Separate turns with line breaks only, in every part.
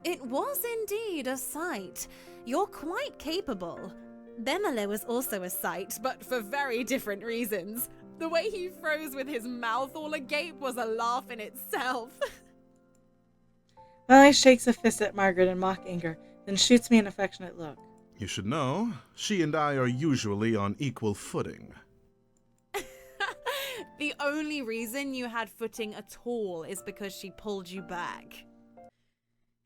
It was indeed a sight. You're quite capable. Bemele was also a sight, but for very different reasons. The way he froze with his mouth all agape was a laugh in itself.
Mallory shakes a fist at Margaret in mock anger, then shoots me an affectionate look.
You should know, she and I are usually on equal footing.
The only reason you had footing at all is because she pulled you back.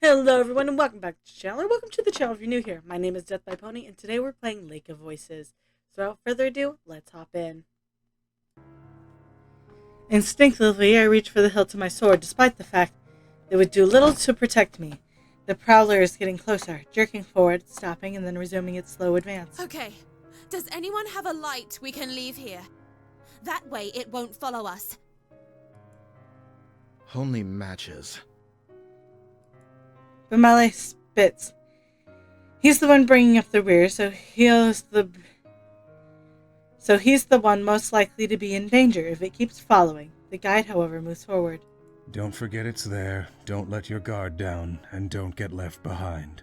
Hello everyone and welcome back to the channel, or welcome to the channel if you're new here. My name is Death by Pony and today we're playing Lake of Voices. So without further ado, let's hop in. Instinctively, I reach for the hilt of my sword, despite the fact it would do little to protect me. The prowler is getting closer, jerking forward, stopping, and then resuming its slow advance.
Okay, does anyone have a light we can leave here? That way it won't follow us.
Only matches.
Bemele spits. He's the one bringing up the rear, so he's the one most likely to be in danger if it keeps following. The guide, however, moves forward.
Don't forget it's there, don't let your guard down, and don't get left behind.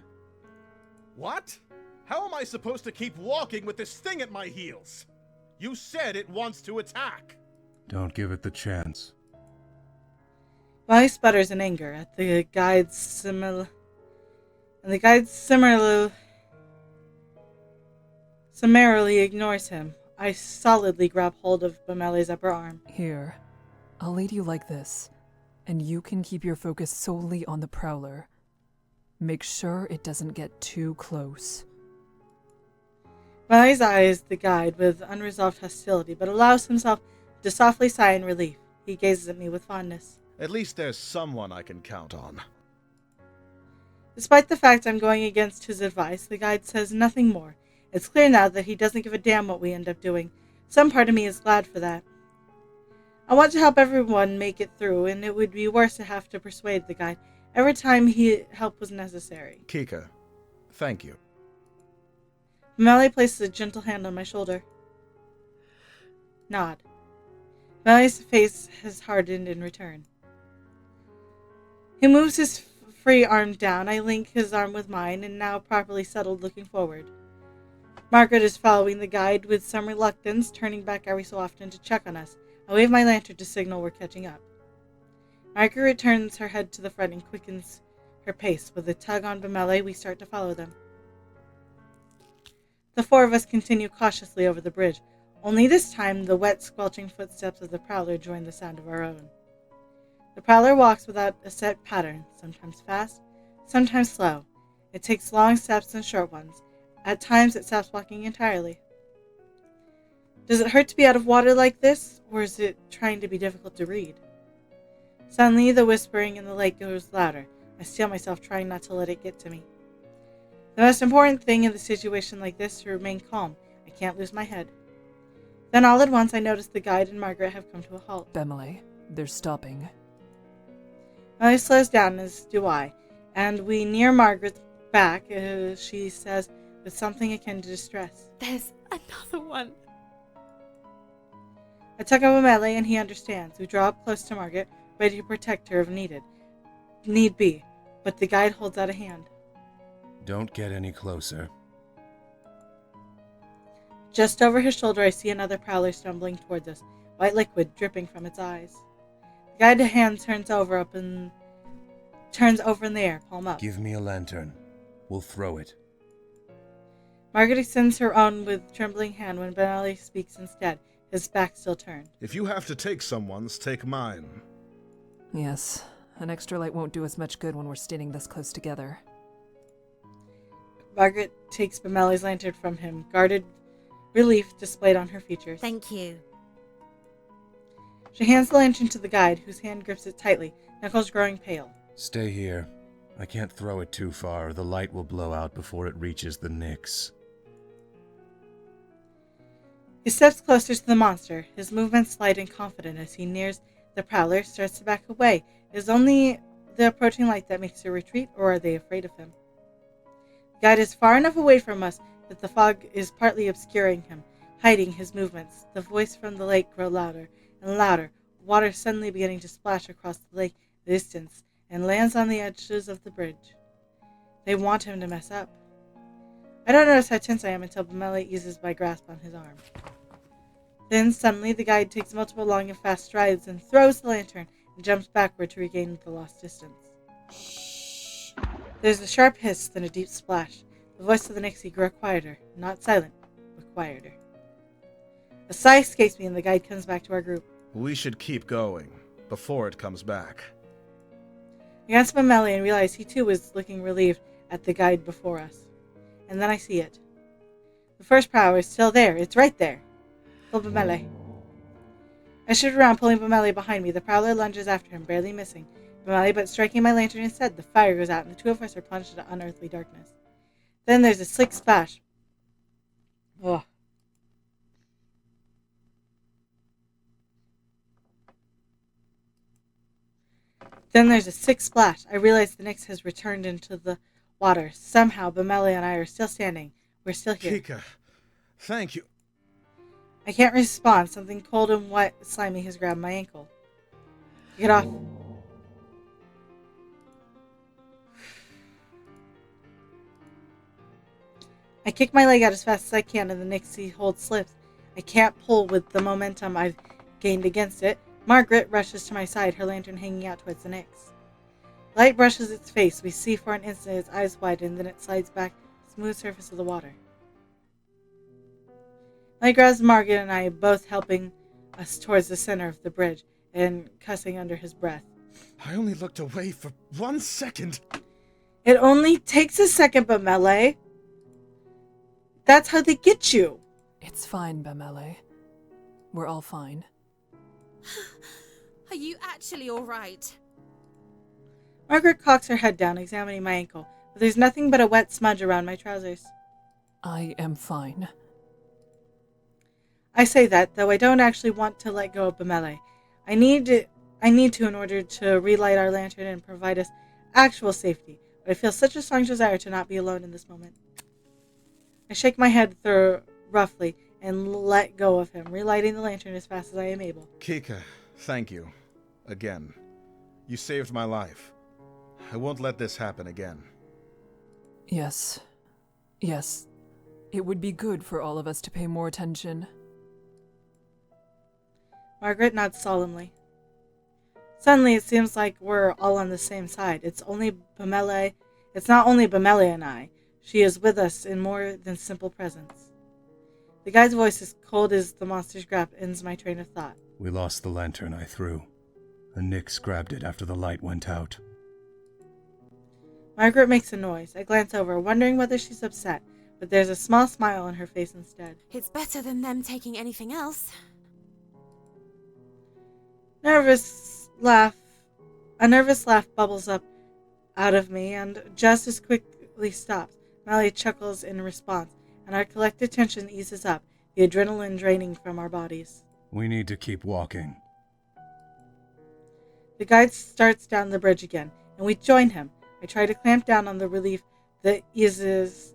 What? How am I supposed to keep walking with this thing at my heels? You said it wants to attack.
Don't give it the chance.
Molly sputters in anger at the guide's summarily ignores him. I solidly grab hold of Bemele's upper arm.
Here, I'll lead you like this, and you can keep your focus solely on the Prowler. Make sure it doesn't get too close.
Bemele's eyes the guide with unresolved hostility, but allows himself to softly sigh in relief. He gazes at me with fondness.
At least there's someone I can count on.
Despite the fact I'm going against his advice, the guide says nothing more. It's clear now that he doesn't give a damn what we end up doing. Some part of me is glad for that. I want to help everyone make it through, and it would be worse to have to persuade the guide every time help was necessary.
Kika, thank you.
Bemele places a gentle hand on my shoulder. Nod. Bemele's face has hardened in return. He moves his free arm down. I link his arm with mine, and now properly settled, looking forward. Margaret is following the guide with some reluctance, turning back every so often to check on us. I wave my lantern to signal we're catching up. Margaret turns her head to the front and quickens her pace. With a tug on Bemele, we start to follow them. The four of us continue cautiously over the bridge. Only this time, the wet, squelching footsteps of the Prowler join the sound of our own. The Prowler walks without a set pattern, sometimes fast, sometimes slow. It takes long steps and short ones. At times, it stops walking entirely. Does it hurt to be out of water like this, or is it trying to be difficult to read? Suddenly, the whispering in the lake grows louder. I steel myself, trying not to let it get to me. The most important thing in a situation like this is to remain calm. I can't lose my head. Then all at once, I notice the guide and Margaret have come to a halt.
Bemele, they're stopping.
Molly slows down, as do I, and we near Margaret's back, she says, with something akin to distress.
There's another one.
I tug on Bemele, and he understands. We draw up close to Margaret, ready to protect her if need be, but the guide holds out a hand.
Don't get any closer.
Just over his shoulder, I see another Prowler stumbling towards us, white liquid dripping from its eyes. The guide's hand turns over in the air, palm up.
Give me a lantern. We'll throw it.
Margaret extends her own with trembling hand when Bemele speaks instead, his back still turned.
If you have to take someone's, take mine.
Yes, an extra light won't do us much good when we're standing this close together.
Margaret takes Bemele's lantern from him, guarded relief displayed on her features.
Thank you.
She hands the lantern to the guide, whose hand grips it tightly, knuckles growing pale.
Stay here. I can't throw it too far. The light will blow out before it reaches the Nyx.
He steps closer to the monster, his movements light and confident as he nears the Prowler, starts to back away. It is only the approaching light that makes her retreat, or are they afraid of him? The guide is far enough away from us that the fog is partly obscuring him, hiding his movements. The voice from the lake grows louder and louder, water suddenly beginning to splash across the lake distance, and lands on the edges of the bridge. They want him to mess up. I don't notice how tense I am until Bemele eases my grasp on his arm. Then, suddenly, the guide takes multiple long and fast strides and throws the lantern and jumps backward to regain the lost distance. Shh. There's a sharp hiss, then a deep splash. The voice of the Nixie grew quieter, not silent, but quieter. A sigh escapes me and the guide comes back to our group.
We should keep going, before it comes back.
I glance at Bemele and realize he too was looking relieved at the guide before us. And then I see it. The first prow is still there. It's right there. Pull Bemele. I shift around, pulling Bemele behind me. The prowler lunges after him, barely missing Bemele, but striking my lantern instead. The fire goes out, and the two of us are plunged into unearthly darkness. Then there's a slick splash. Ugh. Then there's a sick splash. I realize the Nyx has returned into the water. Somehow, Bemele and I are still standing. We're still here.
Kika, thank you.
I can't respond. Something cold and wet, slimy has grabbed my ankle. Get off. I kick my leg out as fast as I can, and the Nixie hold slips. I can't pull with the momentum I've gained against it. Margaret rushes to my side, her lantern hanging out towards the Nyx. Light brushes its face. We see for an instant its eyes widen, then it slides back to the smooth surface of the water. Light grabs Margaret and I, both helping us towards the center of the bridge, and cussing under his breath.
I only looked away for 1 second.
It only takes a second, Bemele. That's how they get you.
It's fine, Bemele. We're all fine.
Are you actually alright?
Margaret cocks her head down, examining my ankle, but there's nothing but a wet smudge around my trousers.
I am fine.
I say that, though I don't actually want to let go of Bemele. I need to in order to relight our lantern and provide us actual safety, but I feel such a strong desire to not be alone in this moment. I shake my head roughly and let go of him, relighting the lantern as fast as I am able.
Kika, thank you. Again. You saved my life. I won't let this happen again.
Yes. Yes. It would be good for all of us to pay more attention.
Margaret nods solemnly. Suddenly, it seems like we're all on the same side. It's not only Bemele and I. She is with us in more than simple presence. The guy's voice, as cold as the monster's grasp, ends my train of thought.
We lost the lantern I threw. The Nyx grabbed it after the light went out.
Margaret makes a noise. I glance over, wondering whether she's upset, but there's a small smile on her face instead.
It's better than them taking anything else.
A nervous laugh bubbles up out of me, and just as quickly stops. Mally chuckles in response, and our collective tension eases up, the adrenaline draining from our bodies.
We need to keep walking.
The guide starts down the bridge again, and we join him. I try to clamp down on the relief that eases...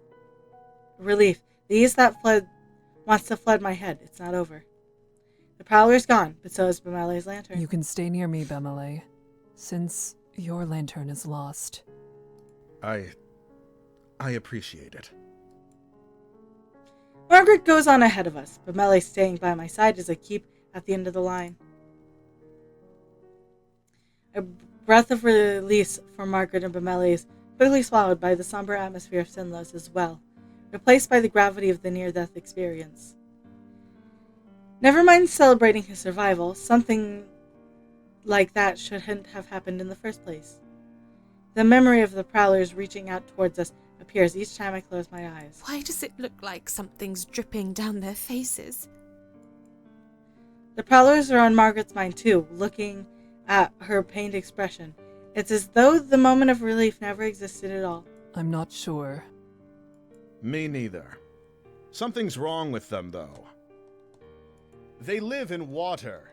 Relief. The ease that wants to flood my head. It's not over. The prowler's gone, but so is Bemele's lantern.
You can stay near me, Bemele, since your lantern is lost.
I appreciate it.
Margaret goes on ahead of us, Bemele staying by my side as I keep at the end of the line. A breath of release for Margaret and Bemele is quickly swallowed by the somber atmosphere of Sinlos as well, replaced by the gravity of the near-death experience. Never mind celebrating his survival, something like that shouldn't have happened in the first place. The memory of the prowlers reaching out towards us appears each time I close my eyes.
Why does it look like something's dripping down their faces?
The prowlers are on Margaret's mind too, looking at her pained expression. It's as though the moment of relief never existed at all.
I'm not sure.
Me neither. Something's wrong with them, though. They live in water.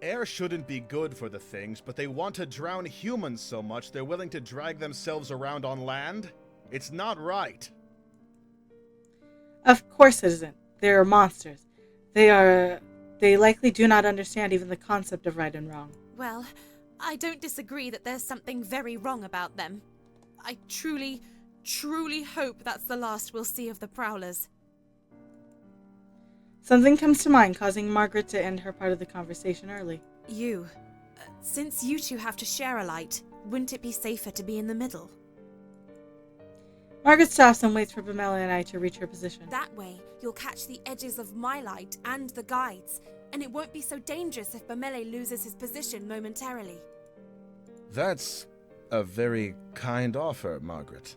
Air shouldn't be good for the things, but they want to drown humans so much they're willing to drag themselves around on land? It's not right.
Of course it isn't. They're monsters. They likely do not understand even the concept of right and wrong.
Well, I don't disagree that there's something very wrong about them. I truly truly hope that's the last we'll see of the Prowlers.
Something comes to mind, causing Margaret to end her part of the conversation early.
Since you two have to share a light, wouldn't it be safer to be in the middle?
Margaret stops and waits for Bamela and I to reach her position.
That way, you'll catch the edges of my light and the guides, and it won't be so dangerous if Bamele loses his position momentarily.
That's a very kind offer, Margaret.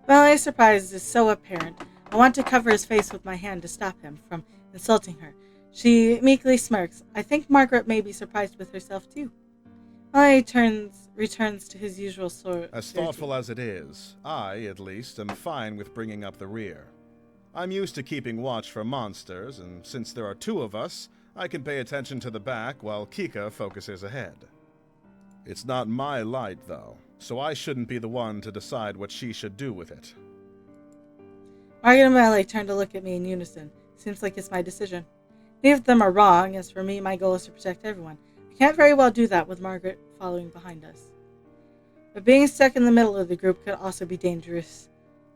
Bamela's surprise is so apparent. I want to cover his face with my hand to stop him from insulting her. She meekly smirks. I think Margaret may be surprised with herself, too. Bamele returns to his usual sort.
As thoughtful as it is, I, at least, am fine with bringing up the rear. I'm used to keeping watch for monsters, and since there are two of us, I can pay attention to the back while Kika focuses ahead. It's not my light, though, so I shouldn't be the one to decide what she should do with it.
Margaret and Bamele turn to look at me in unison. Seems like it's my decision. Neither of them are wrong. As for me, my goal is to protect everyone. I can't very well do that with Margaret following behind us. But being stuck in the middle of the group could also be dangerous,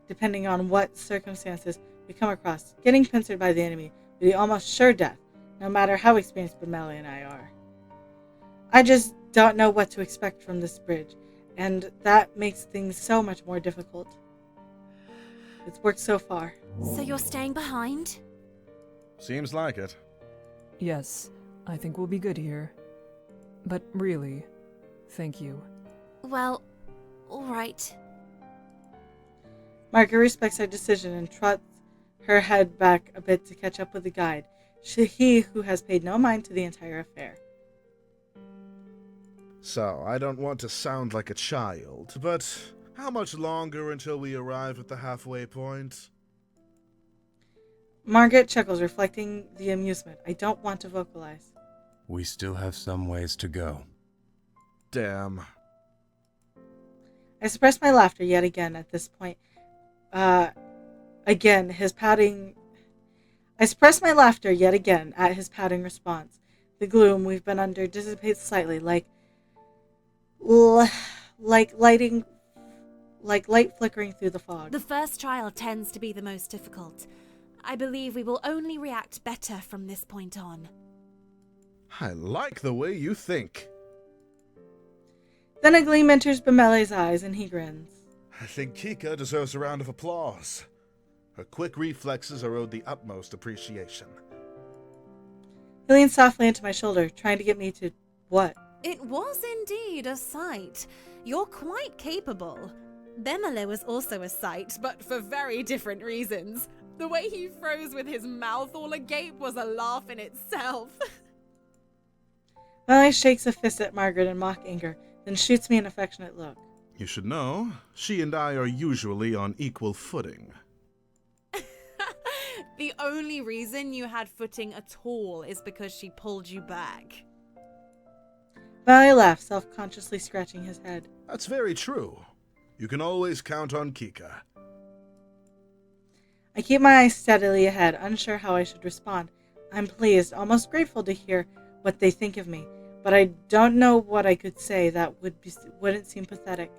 depending on what circumstances we come across. Getting pincered by the enemy would be almost sure death, no matter how experienced Bamele and I are. I just don't know what to expect from this bridge, and that makes things so much more difficult. It's worked so far.
So you're staying behind?
Seems like it.
Yes, I think we'll be good here. But really, thank you.
Well, alright.
Margaret respects our decision and trots her head back a bit to catch up with the guide, he who has paid no mind to the entire affair.
So, I don't want to sound like a child, but how much longer until we arrive at the halfway point?
Margaret chuckles, reflecting the amusement. I don't want to vocalize.
We still have some ways to go.
Damn.
I suppress my laughter yet again at this point. Again, his pouting... I suppress my laughter yet again at his pouting response. The gloom we've been under dissipates slightly, like light flickering through the fog.
The first trial tends to be the most difficult. I believe we will only react better from this point on.
I like the way you think.
Then a gleam enters Bamele's eyes and he grins.
I think Kika deserves a round of applause. Her quick reflexes are owed the utmost appreciation.
He leans softly into my shoulder, trying to get me to... what?
It was indeed a sight. You're quite capable. Bemele was also a sight, but for very different reasons. The way he froze with his mouth all agape was a laugh in itself.
Bamele shakes a fist at Margaret in mock anger, then shoots me an affectionate look.
You should know, she and I are usually on equal footing.
The only reason you had footing at all is because she pulled you back.
Bamele laughs, self-consciously scratching his head.
That's very true. You can always count on Kika.
I keep my eyes steadily ahead, unsure how I should respond. I'm pleased, almost grateful to hear what they think of me, but I don't know what I could say that wouldn't seem pathetic.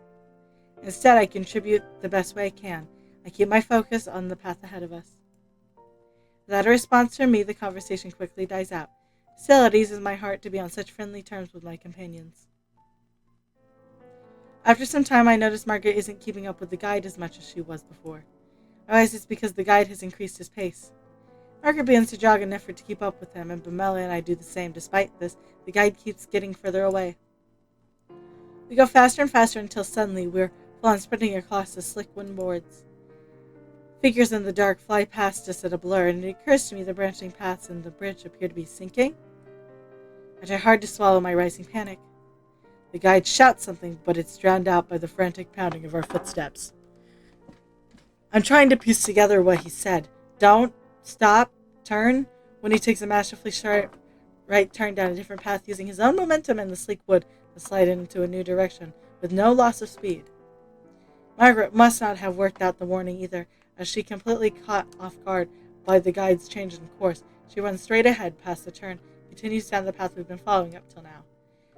Instead, I contribute the best way I can. I keep my focus on the path ahead of us. Without a response from me, the conversation quickly dies out. Still, it eases my heart to be on such friendly terms with my companions. After some time, I notice Margaret isn't keeping up with the guide as much as she was before. I realize it's because the guide has increased his pace. Margaret begins to jog in an effort to keep up with him, and Bamele and I do the same. Despite this, the guide keeps getting further away. We go faster and faster until suddenly we're full on sprinting across the slick wooden boards. Figures in the dark fly past us at a blur, and it occurs to me the branching paths and the bridge appear to be sinking. I try hard to swallow my rising panic. The guide shouts something, but it's drowned out by the frantic pounding of our footsteps. I'm trying to piece together what he said. Don't, stop, turn, when he takes a masterfully sharp right turn down a different path using his own momentum and the sleek wood to slide into a new direction with no loss of speed. Margaret must not have worked out the warning either, as she completely caught off guard by the guide's change in course. She runs straight ahead past the turn, continues down the path we've been following up till now.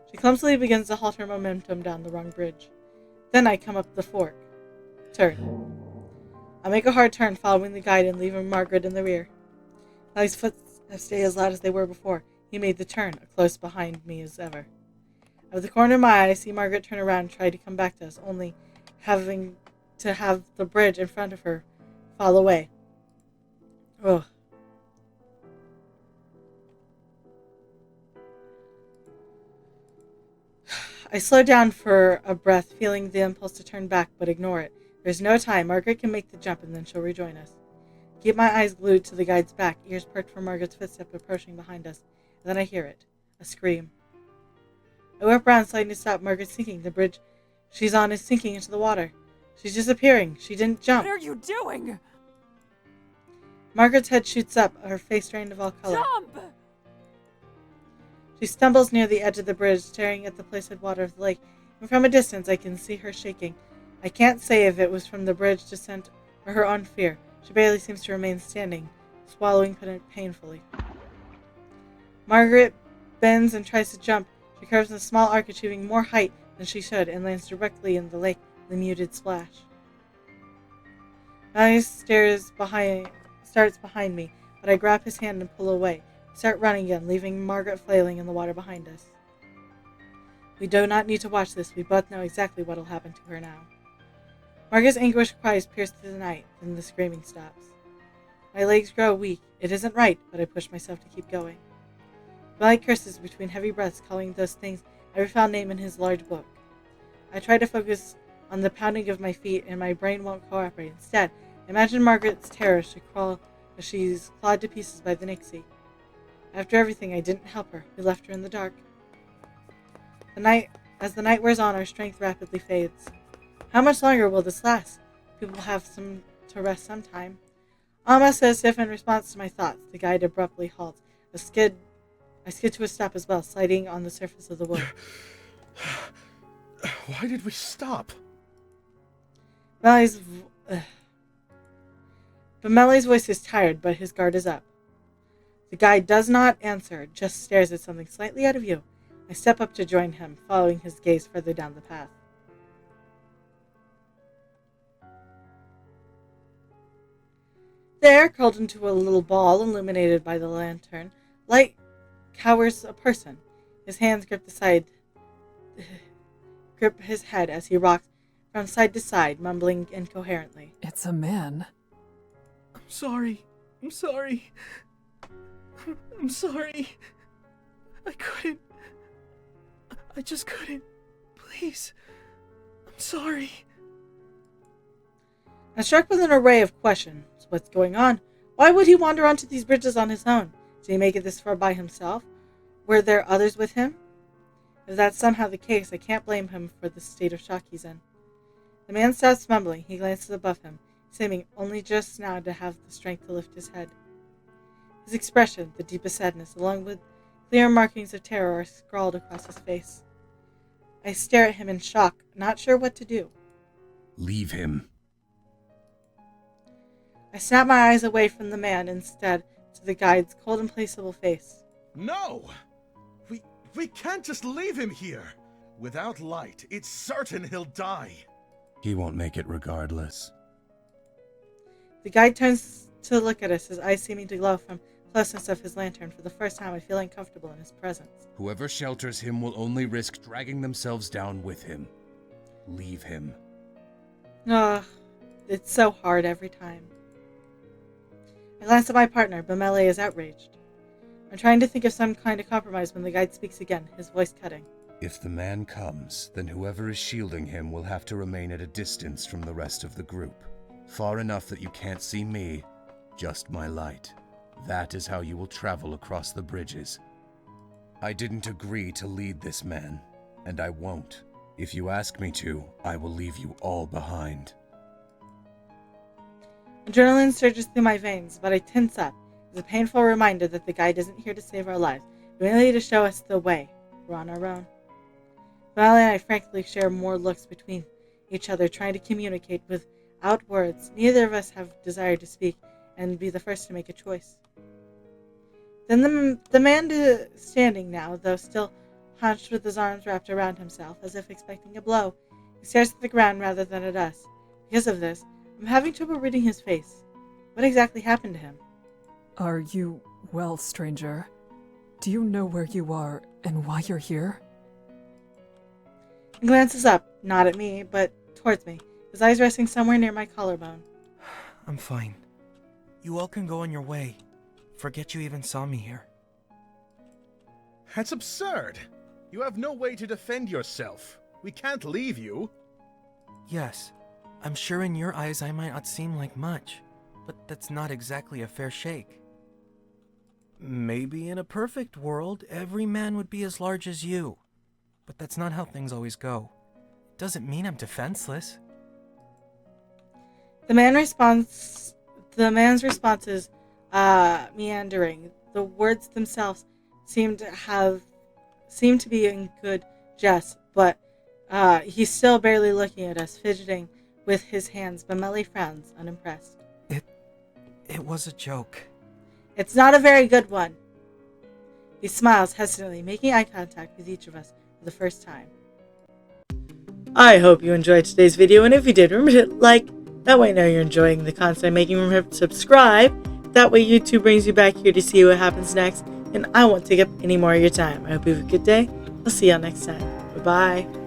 She clumsily begins to halt her momentum down the wrong bridge. Then I come up the fork. turn. I'll make a hard turn, following the guide and leaving Margaret in the rear. Mally's footsteps stay as loud as they were before. He made the turn, close behind me as ever. Out of the corner of my eye, I see Margaret turn around and try to come back to us, only having to have the bridge in front of her fall away. Ugh. I slow down for a breath, feeling the impulse to turn back, but ignore it. There's no time. Margaret can make the jump, and then she'll rejoin us. Keep my eyes glued to the guide's back, ears perked for Margaret's footstep approaching behind us. And then I hear it. A scream. I whip around, sliding to stop. Margaret's sinking. The bridge she's on is sinking into the water. She's disappearing. She didn't jump.
What are you doing?
Margaret's head shoots up, her face drained of all color.
Jump!
She stumbles near the edge of the bridge, staring at the placid water of the lake, and from a distance I can see her shaking. I can't say if it was from the bridge descent or her own fear. She barely seems to remain standing, swallowing painfully. Margaret bends and tries to jump. She curves in a small arc, achieving more height than she should, and lands directly in the lake with a muted splash. Mallory starts behind me, but I grab his hand and pull away. We start running again, leaving Margaret flailing in the water behind us. We do not need to watch this. We both know exactly what will happen to her now. Margaret's anguished cries pierce through the night, then the screaming stops. My legs grow weak. It isn't right, but I push myself to keep going. Mallory curses between heavy breaths, calling those things every foul name in his large book. I try to focus on the pounding of my feet, and my brain won't cooperate. Instead, imagine Margaret's terror as she's clawed to pieces by the Nixie. After everything, I didn't help her. We left her in the dark. As the night wears on, our strength rapidly fades. How much longer will this last? People have to rest sometime. Almost as if in response to my thoughts, the guide abruptly halts. I skid to a stop as well, sliding on the surface of the wood.
Why did we stop?
Mally's voice is tired, but his guard is up. The guide does not answer, just stares at something slightly out of view. I step up to join him, following his gaze further down the path. There, curled into a little ball illuminated by the lantern, light cowers a person. His hands grip his head as he rocks from side to side, mumbling incoherently.
It's a man.
I'm sorry. I'm sorry. I couldn't. I just couldn't. Please. I'm sorry.
I'm struck with an array of questions. What's going on? Why would he wander onto these bridges on his own? Did he make it this far by himself? Were there others with him? If that's somehow the case, I can't blame him for the state of shock he's in. The man stops mumbling. He glances above him, seeming only just now to have the strength to lift his head. His expression, the deepest sadness, along with clear markings of terror, are scrawled across his face. I stare at him in shock, not sure what to do.
Leave him.
I snap my eyes away from the man instead to the guide's cold, implacable face.
No! We can't just leave him here. Without light, it's certain he'll die.
He won't make it regardless.
The guide turns to look at us, his eyes seeming to glow from the closeness of his lantern. For the first time, I feel uncomfortable in his presence.
Whoever shelters him will only risk dragging themselves down with him. Leave him.
Ugh, it's so hard every time. I glance at my partner, but Melee is outraged. I'm trying to think of some kind of compromise when the guide speaks again, his voice cutting.
If the man comes, then whoever is shielding him will have to remain at a distance from the rest of the group. Far enough that you can't see me, just my light. That is how you will travel across the bridges. I didn't agree to lead this man, and I won't. If you ask me to, I will leave you all behind.
Adrenaline surges through my veins, but I tense up. It's a painful reminder that the guide isn't here to save our lives, but merely to show us the way. We're on our own. Valley and I frankly share more looks between each other, trying to communicate without words. Neither of us have desire to speak and be the first to make a choice. Then the man standing now, though still hunched with his arms wrapped around himself, as if expecting a blow, he stares at the ground rather than at us. Because of this, I'm having trouble reading his face. What exactly happened to him?
Are you well, stranger? Do you know where you are and why you're here?
He glances up, not at me, but towards me, his eyes resting somewhere near my collarbone.
I'm fine. You all can go on your way. Forget you even saw me here.
That's absurd. You have no way to defend yourself. We can't leave you.
Yes, I'm sure in your eyes I might not seem like much, but that's not exactly a fair shake. Maybe in a perfect world, every man would be as large as you. But that's not how things always go. It doesn't mean I'm defenseless.
The man's response is meandering. The words themselves seem to be in good jest, but he's still barely looking at us, fidgeting with his hands. Bameli frowns, unimpressed.
It was a joke.
It's not a very good one. He smiles hesitantly, making eye contact with each of us for the first time. I hope you enjoyed today's video, and if you did, remember to hit like. That way I know you're enjoying the content I'm making. Remember to subscribe. That way YouTube brings you back here to see what happens next, and I won't take up any more of your time. I hope you have a good day. I'll see y'all next time. Bye-bye.